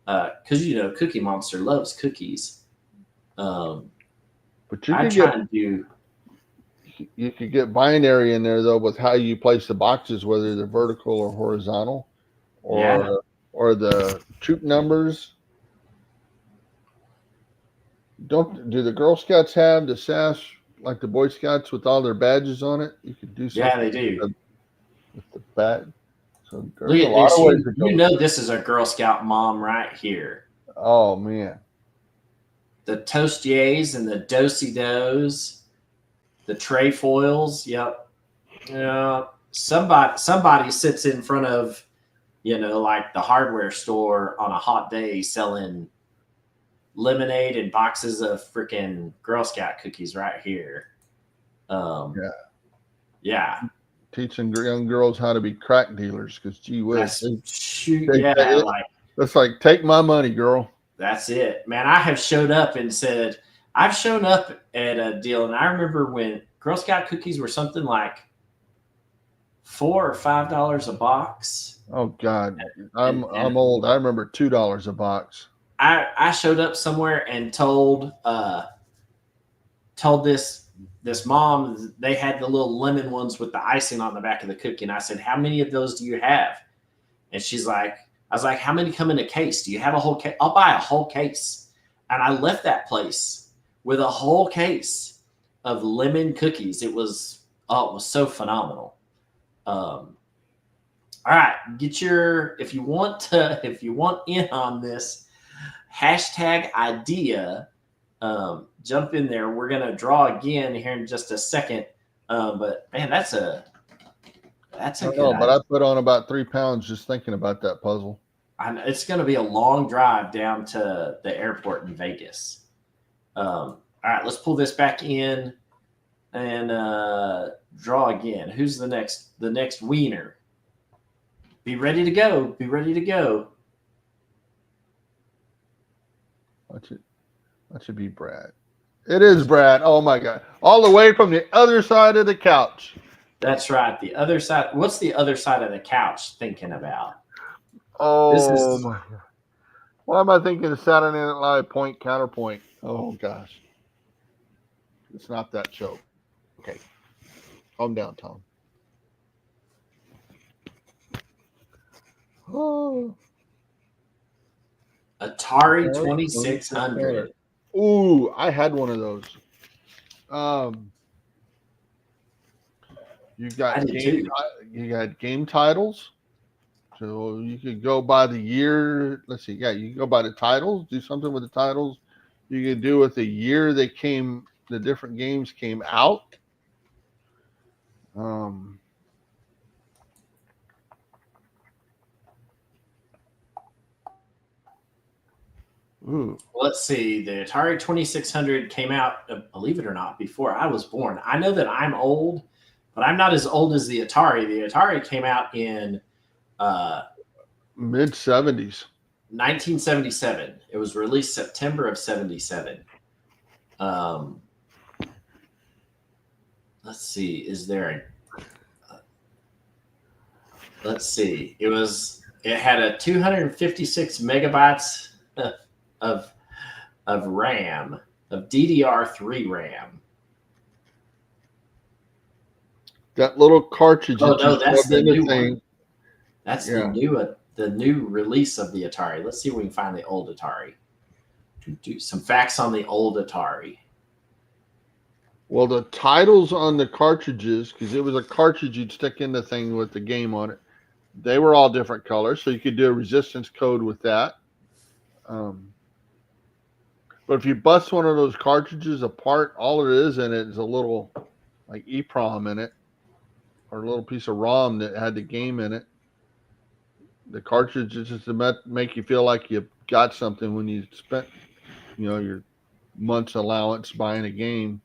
because, Cookie Monster loves cookies. But you could get binary in there, though, with how you place the boxes, whether they're vertical or horizontal, or the troop numbers. Do the Girl Scouts have the sash like the Boy Scouts with all their badges on it? You could do something. Yeah, they do. With the badge. So there's a lot of ways to go. This is a Girl Scout mom right here. Oh, man. The Toastiers and the Do-si-dos, the trefoils. Yep. Somebody sits in front of, like the hardware store on a hot day selling lemonade and boxes of freaking Girl Scout cookies right here. Yeah. Teaching young girls how to be crack dealers, because gee whiz. That's like, take my money, girl. That's it, man. I have showed up and said, I've shown up at a deal, and I remember when Girl Scout cookies were something like $4 or $5 a box. Oh God, I'm old. I remember $2 a box. I showed up somewhere and told this this mom, they had the little lemon ones with the icing on the back of the cookie. And I said, how many of those do you have? And she's like, I was like, how many come in a case? Do you have a whole case? I'll buy a whole case. And I left that place with a whole case of lemon cookies. It was so phenomenal. All right, if you want in on this hashtag idea, jump in there. We're gonna draw again here in just a second. But man, that's a good idea. But I put on about 3 pounds just thinking about that puzzle. It's going to be a long drive down to the airport in Vegas. All right, let's pull this back in and draw again. Who's the next wiener? Be ready to go. Be ready to go. That should be Brad. It is Brad. Oh my God. All the way from the other side of the couch. That's right. The other side. What's the other side of the couch thinking about? Oh my God. Why am I thinking of Saturday Night Live point counterpoint? Oh gosh. It's not that show. Okay. Calm down, Tom. Oh. Atari 2600. Ooh, I had one of those. You got game titles. So you could go by the year. Let's see. Yeah, you can go by the titles. Do something with the titles. You can do with the year the different games came out. Let's see. The Atari 2600 came out, believe it or not, before I was born. I know that I'm old, but I'm not as old as the Atari. The Atari came out in mid 70s. 1977. It was released September of 77. Let's see. Is there let's see. It had a 256 megabytes of RAM, of DDR3 RAM. That little cartridge. Oh no, that's the new one. That's the new release of the Atari. Let's see if we can find the old Atari. Do some facts on the old Atari. Well, the titles on the cartridges, because it was a cartridge you'd stick in the thing with the game on it, they were all different colors, so you could do a resistance code with that. But if you bust one of those cartridges apart, all it is in it is a little like EEPROM in it, or a little piece of ROM that had the game in it. The cartridge is just to make you feel like you got something when you spent, your month's allowance buying a game.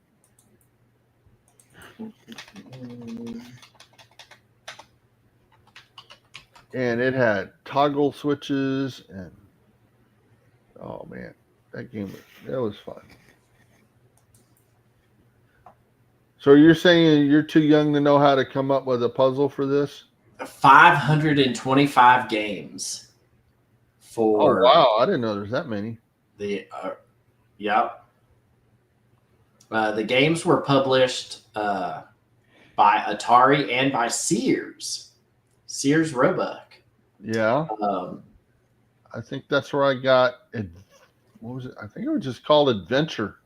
And it had toggle switches and oh man, that was fun. So you're saying you're too young to know how to come up with a puzzle for this? 525 games. Oh wow, I didn't know there's that many. The games were published by Atari and by Sears Roebuck. Yeah. I think that's where I got it. What was it? I think it was just called Adventure.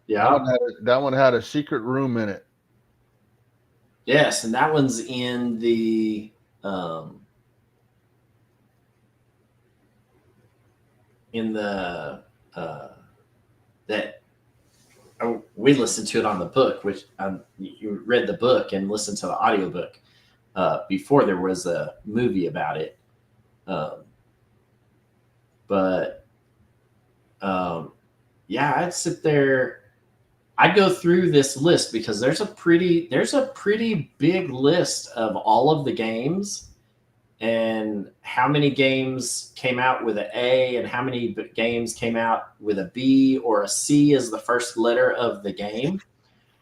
Yeah. That one had a secret room in it. Yes, and that one's in the we listened to it on the book, which you read the book and listened to the audiobook before there was a movie about it. I'd sit there. I'd go through this list because there's a pretty big list of all of the games and how many games came out with an A and how many games came out with a B or a C as the first letter of the game.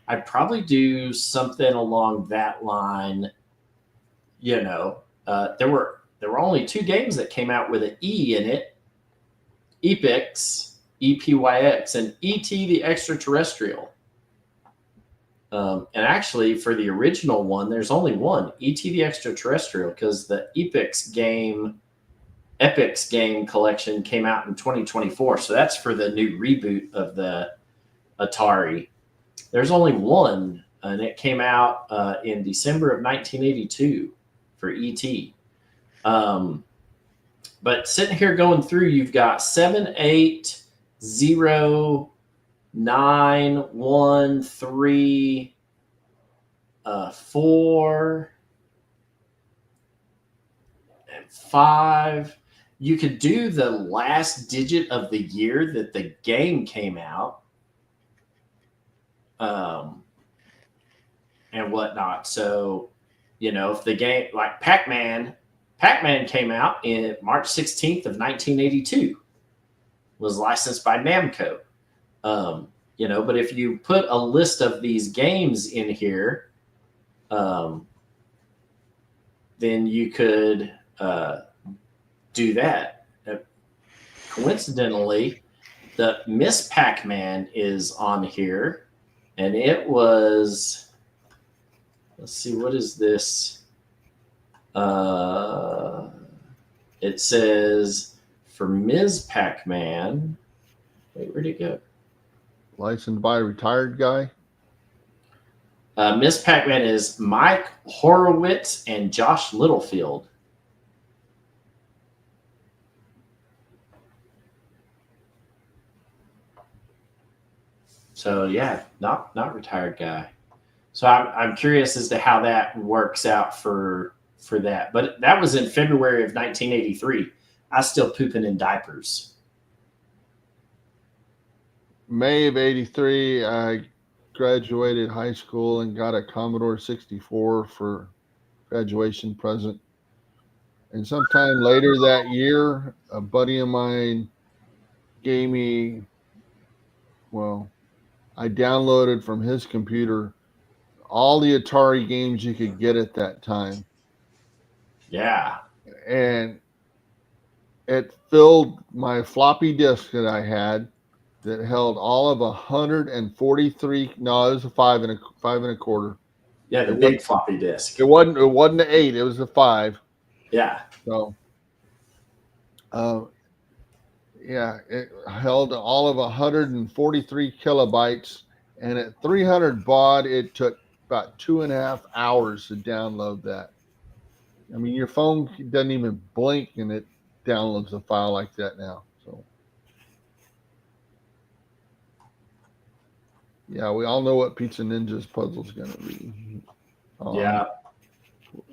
I'd probably do something along that line. There were only 2 games that came out with an E in it: Epyx, EPYX, and ET the Extraterrestrial. And actually, for the original one, there's only one, E.T. the Extraterrestrial, because the Epix game collection came out in 2024. So that's for the new reboot of the Atari. There's only one, and it came out in December of 1982 for ET. But sitting here going through, you've got 7, 8, 0, 9, 1, 3, 4, and 5. You could do the last digit of the year that the game came out. And whatnot. So, if the game, like Pac-Man came out in March 16th of 1982, was licensed by Namco. But if you put a list of these games in here, then you could do that. Coincidentally, the Miss Pac-Man is on here, and it was... Let's see, what is this? It says for Ms. Pac-Man. Wait, where'd it go? Licensed by a retired guy. Ms. Pac-Man is Mike Horowitz and Josh Littlefield. So yeah, not retired guy. So I'm curious as to how that works out for that. But that was in February of 1983. I was still pooping in diapers. May of 83, I graduated high school and got a Commodore 64 for graduation present. And sometime later that year, a buddy of mine gave me, I downloaded from his computer all the Atari games you could get at that time. Yeah. And it filled my floppy disk that I had that held all of 143. No, it was a 5 and a quarter. Yeah, the big floppy disk. It wasn't an 8. It was a 5. Yeah. So, it held all of 143 kilobytes, and at 300 baud, it took about 2.5 hours to download that. I mean, your phone doesn't even blink, and it downloads a file like that now. So, yeah, we all know what Pizza Ninja's puzzle is going to be. Yeah.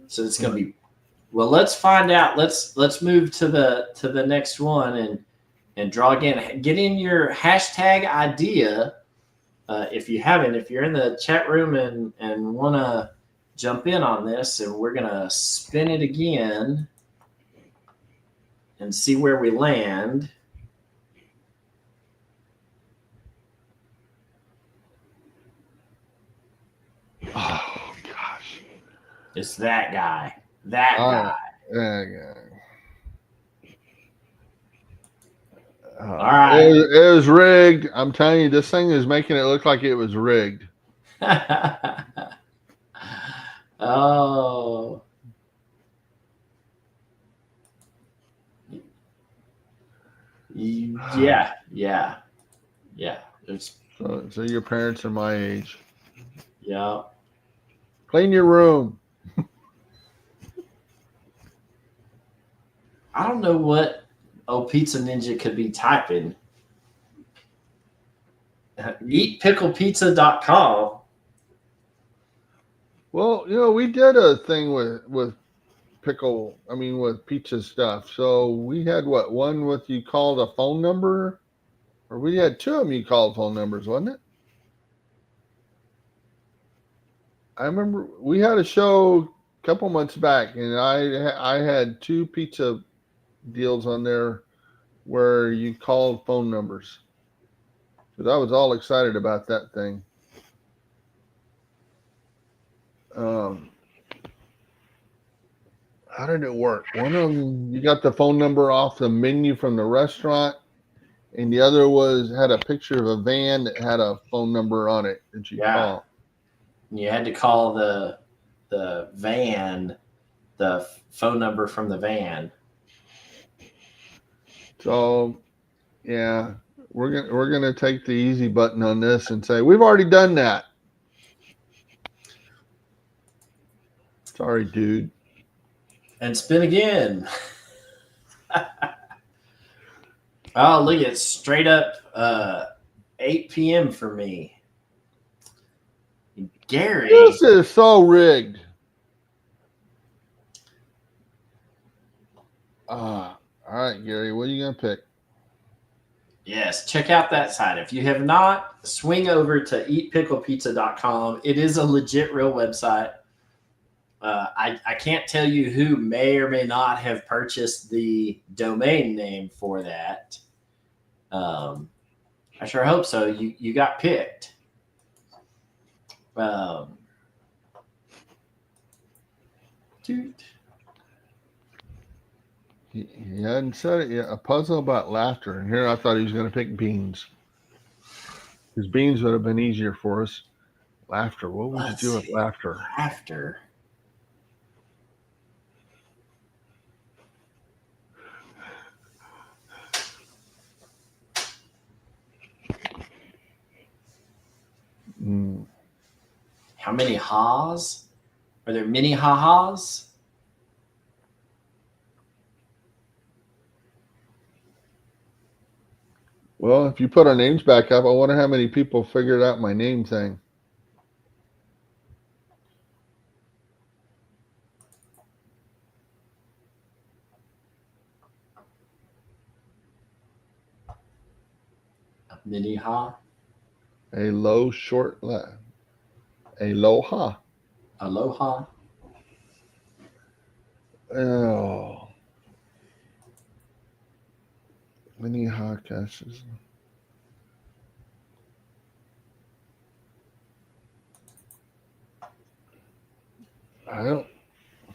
So it's going to be. Well, let's find out. Let's move to the next one and draw again. Get in your hashtag idea. If you haven't, if you're in the chat room and want to jump in on this, and we're going to spin it again and see where we land. Oh, gosh. It's that guy. That guy. All right. It was rigged. I'm telling you, this thing is making it look like it was rigged. Oh. Yeah. So your parents are my age. Yeah. Clean your room. I don't know what Pizza Ninja could be typing. Eatpicklepizza.com. Well, we did a thing with pizza stuff. So we had one with you called a phone number, or we had 2 of them you called phone numbers, wasn't it? I remember we had a show a couple months back, and I had 2 pizza deals on there where you called phone numbers, because I was all excited about that thing. How did it work? One of them, you got the phone number off the menu from the restaurant, and the other had a picture of a van that had a phone number on it that you call. You had to call the van, the phone number from the van. So, yeah, we're gonna take the easy button on this and say we've already done that. Sorry, dude. And spin again. Oh, look, it's straight up 8 p.m. for me. Gary. This is so rigged. All right, Gary, what are you gonna pick? Yes, check out that site. If you have not, swing over to eatpicklepizza.com. It is a legit real website. I can't tell you who may or may not have purchased the domain name for that. I sure hope so. You got picked. Dude. He hadn't said it yet. A puzzle about laughter. And here I thought he was going to pick beans. Because beans would have been easier for us. Laughter. What would you do with laughter? Laughter. How many ha's? Are there many ha-has? Well, if you put our names back up, I wonder how many people figured out my name thing. A mini ha? A low, short laugh. Aloha. Aloha? Oh. Many ha caches. I don't.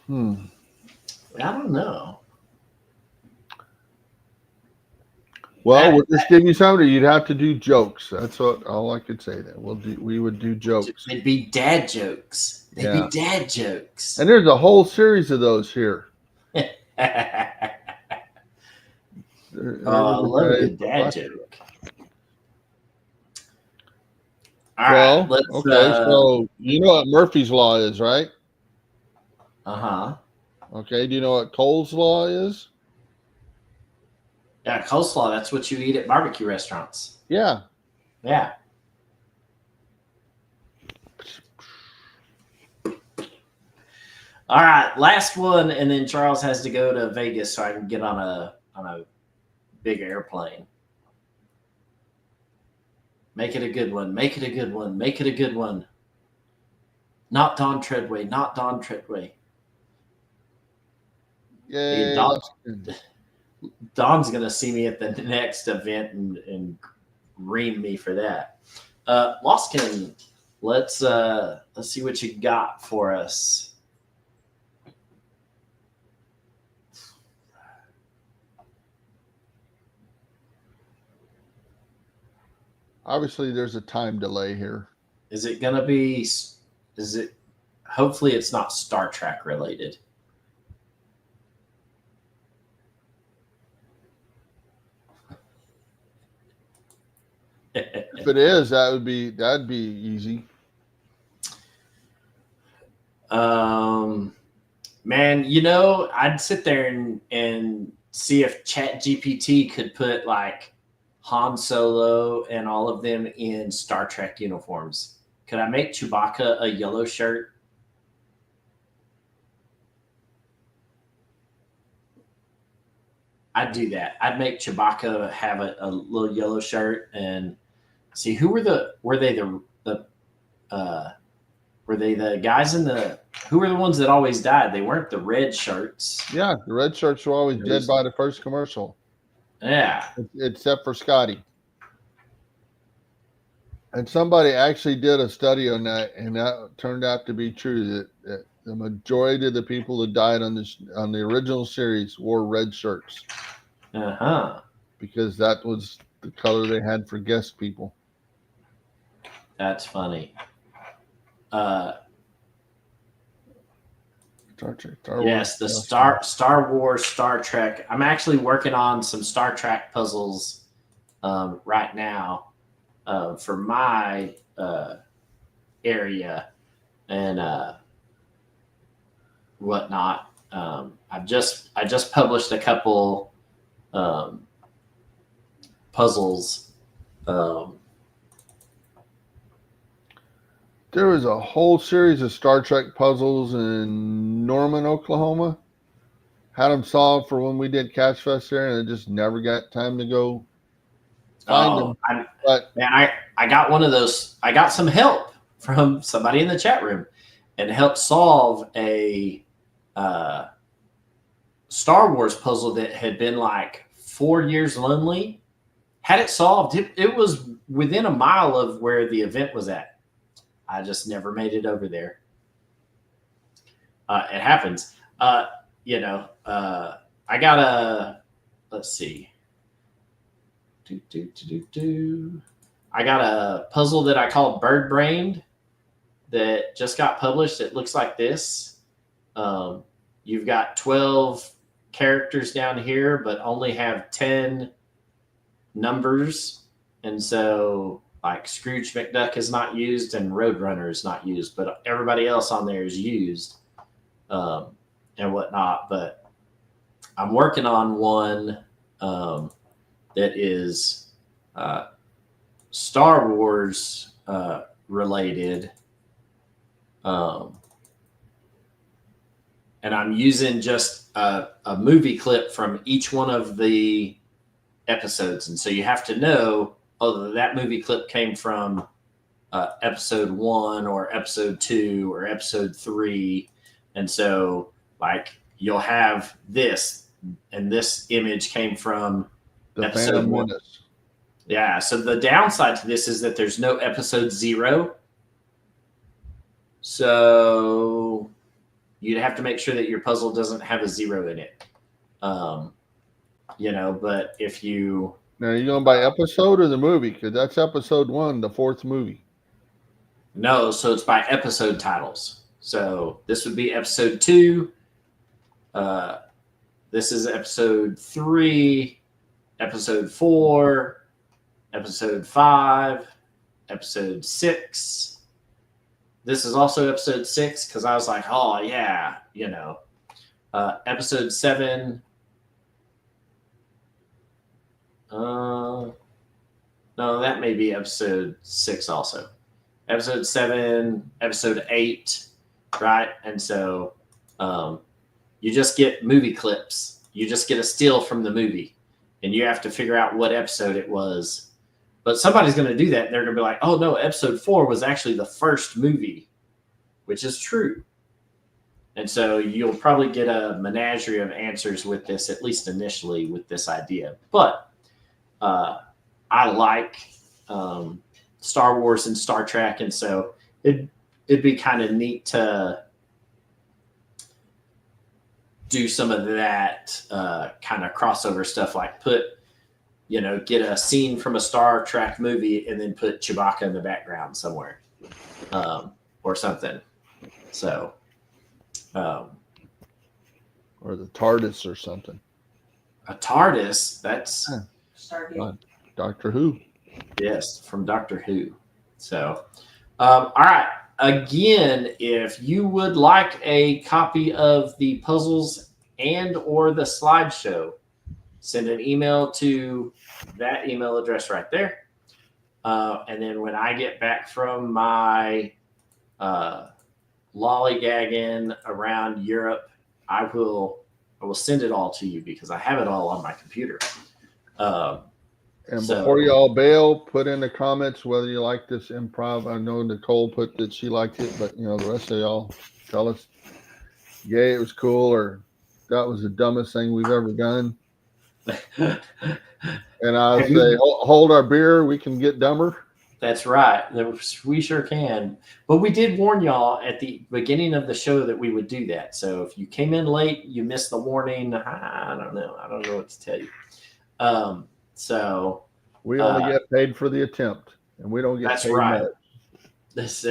I don't know. Well, we'll just give you something. You'd have to do jokes. That's all I could say. Then we would do jokes. It'd be dad jokes. They'd be dad jokes. And there's a whole series of those here. I love a good dad joke. All right, so you know what Murphy's Law is, right? Uh-huh. Okay, do you know what Cole's Law is? Yeah, coleslaw, that's what you eat at barbecue restaurants. Yeah. Yeah. All right, last one, and then Charles has to go to Vegas so I can get on a big airplane. Make it a good one. Make it a good one. Make it a good one. Not Don Treadway. Not Don Treadway. Yay. Don's gonna see me at the next event and ream me for that. Loskin, let's see what you got for us. Obviously, there's a time delay here. Is it gonna be? Is it? Hopefully, it's not Star Trek related. If it is, that'd be easy. Man, you know, I'd sit there and see if ChatGPT could put like Han Solo and all of them in Star Trek uniforms. Could I make Chewbacca a yellow shirt? I'd do that. I'd make Chewbacca have a little yellow shirt and see who were they the guys in the who were the ones that always died? They weren't the red shirts. Yeah, the red shirts were always dead by the first commercial. Yeah. Except for Scotty. And somebody actually did a study on that, and that turned out to be true that the majority of the people that died on the original series wore red shirts. Uh-huh. Because that was the color they had for guest people. That's funny. Star Trek, yes, the Star Wars, Star Trek. I'm actually working on some Star Trek puzzles right now for my area and whatnot. I just published a couple puzzles. There was a whole series of Star Trek puzzles in Norman, Oklahoma. Had them solved for when we did CacheFest there, and I just never got time to go find them. But man, I got one of those. I got some help from somebody in the chat room, and helped solve a Star Wars puzzle that had been like 4 years lonely. Had it solved. It was within a mile of where the event was at. I just never made it over there. It happens. I got a, let's see. I got a puzzle that I called Bird Brained that just got published. It looks like this. You've got 12 characters down here, but only have 10 numbers. And so like Scrooge McDuck is not used and Roadrunner is not used, but everybody else on there is used and whatnot. But I'm working on one that is Star Wars related. And I'm using just a movie clip from each one of the episodes. And so you have to know, oh, that movie clip came from episode 1 or episode 2 or episode 3. And so like you'll have this, and this image came from the episode Phantom 1. Menace. Yeah. So the downside to this is that there's no episode 0. So you'd have to make sure that your puzzle doesn't have a 0 in it. But if you... Now, are you going by episode or the movie? Because that's episode 1, the 4th movie. No, so it's by episode titles. So this would be episode 2. This is episode 3, episode 4, episode 5, episode 6. This is also episode 6 because I was like, oh, yeah, episode 7. No, that may be episode 6 also. Episode 7, episode 8, right? And so you just get movie clips. You just get a still from the movie, and you have to figure out what episode it was. But somebody's going to do that, and they're going to be like, oh, no, episode 4 was actually the first movie, which is true. And so you'll probably get a menagerie of answers with this, at least initially, with this idea. But I like Star Wars and Star Trek, and so it'd be kind of neat to do some of that kind of crossover stuff, like get a scene from a Star Trek movie and then put Chewbacca in the background somewhere or something. So, or the TARDIS or something. A TARDIS, that's Doctor Who. Yes, from Doctor Who. So, all right. Again, if you would like a copy of the puzzles and or the slideshow, send an email to that email address right there. And then when I get back from my lollygagging around Europe, I will send it all to you because I have it all on my computer. And before you all bail, put in the comments whether you like this improv. I know Nicole put that she liked it, but the rest of y'all tell us, yay, it was cool, or that was the dumbest thing we've ever done. And I'll say, hold our beer, we can get dumber. That's right. We sure can. But we did warn y'all at the beginning of the show that we would do that. So if you came in late, you missed the warning. I don't know. I don't know what to tell you. So we only get paid for the attempt, and we don't get paid much. It's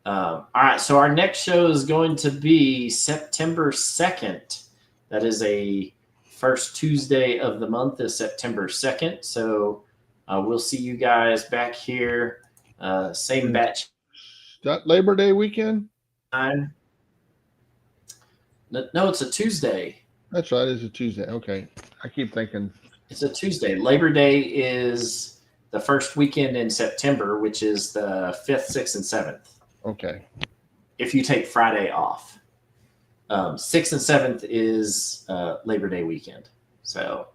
all right. So our next show is going to be September 2nd. That is a first Tuesday of the month is September 2nd. So we'll see you guys back here. Same batch Is that Labor Day weekend? time. No, it's a Tuesday. That's right. It's a Tuesday. Okay. I keep thinking. It's a Tuesday. Labor Day is the first weekend in September, which is the 5th, 6th, and 7th. Okay. If you take Friday off. 6th and 7th is Labor Day weekend. So,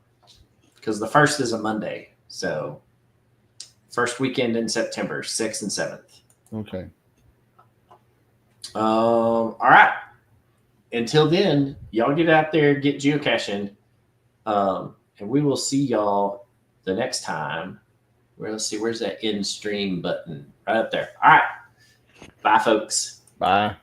because the 1st is a Monday. So, first weekend in September, 6th and 7th. Okay. All right. Until then, y'all get out there, get geocaching. And we will see y'all the next time. Let's see, where's that end stream button? Right up there. All right. Bye, folks. Bye.